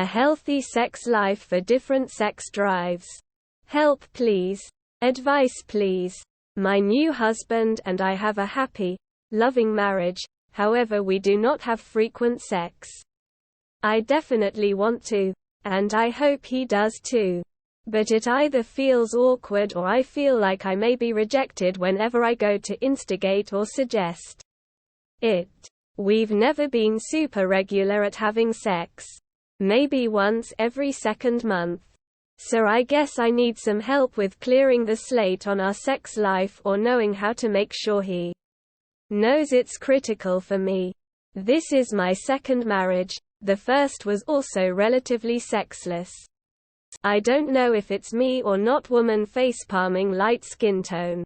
A healthy sex life for different sex drives. Help please. Advice please. My new husband and I have a happy, loving marriage, however we do not have frequent sex. I definitely want to, and I hope he does too. But it either feels awkward or I feel like I may be rejected whenever I go to instigate or suggest it. We've never been super regular at having sex. Maybe once every second month. So I guess I need some help with clearing the slate on our sex life or knowing how to make sure he knows it's critical for me. This is my second marriage. The first was also relatively sexless. I don't know if it's me or not woman facepalming light skin tone.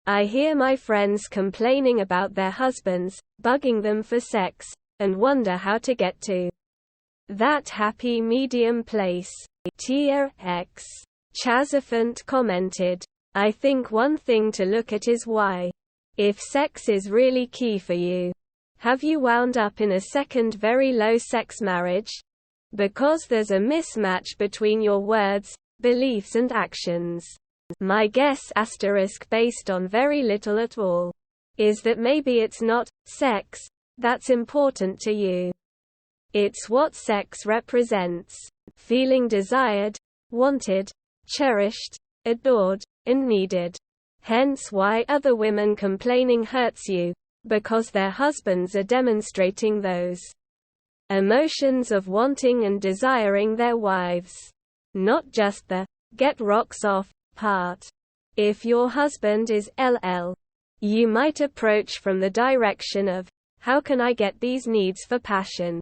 I hear my friends complaining about their husbands, bugging them for sex, and wonder how to get to that happy medium place. Tier X. Chazafant commented, I think one thing to look at is why. If sex is really key for you, have you wound up in a second very low sex marriage? Because there's a mismatch between your words, beliefs and actions. My guess based on very little at all, is that maybe it's not sex that's important to you. It's what sex represents. Feeling desired, wanted, cherished, adored, and needed. Hence why other women complaining hurts you, because their husbands are demonstrating those emotions of wanting and desiring their wives. Not just the get rocks off part. If your husband is LL, you might approach from the direction of, how can I get these needs for passion,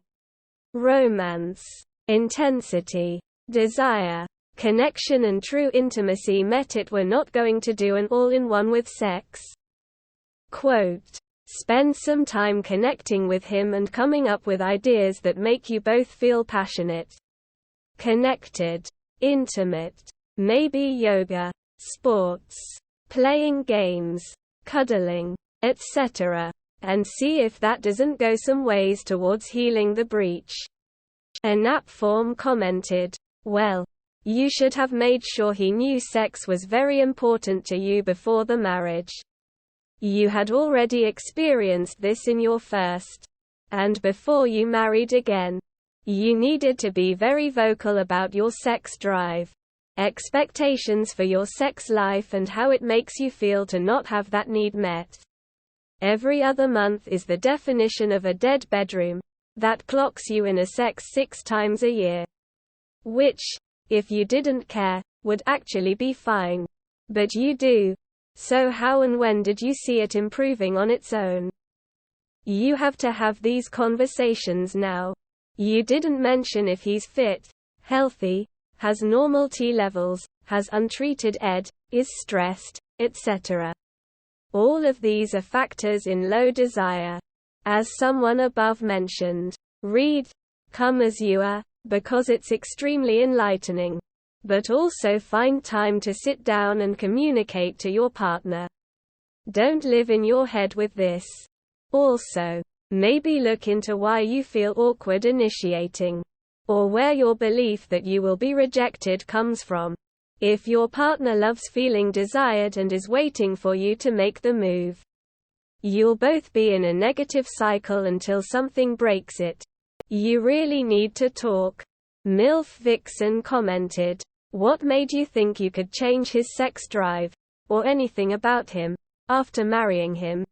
romance, intensity, desire, connection and true intimacy met? It we're not going to do an all-in-one with sex. Quote, spend some time connecting with him and coming up with ideas that make you both feel passionate, connected, intimate. Maybe yoga, sports, playing games, cuddling, etc. And see if that doesn't go some ways towards healing the breach. A nap form commented, well, you should have made sure he knew sex was very important to you before the marriage. You had already experienced this in your first. And before you married again. You needed to be very vocal about your sex drive, expectations for your sex life and how it makes you feel to not have that need met. Every other month is the definition of a dead bedroom. That clocks you in a sex 6 times a year. Which, if you didn't care, would actually be fine. But you do. So how and when did you see it improving on its own? You have to have these conversations now. You didn't mention if he's fit, healthy, has normal T levels, has untreated ED, is stressed, etc. All of these are factors in low desire. As someone above mentioned, read Come As You Are, because it's extremely enlightening. But also find time to sit down and communicate to your partner. Don't live in your head with this. Also, maybe look into why you feel awkward initiating, or where your belief that you will be rejected comes from. If your partner loves feeling desired and is waiting for you to make the move, you'll both be in a negative cycle until something breaks it. You really need to talk. MILF Vixen commented, what made you think you could change his sex drive, or anything about him, after marrying him?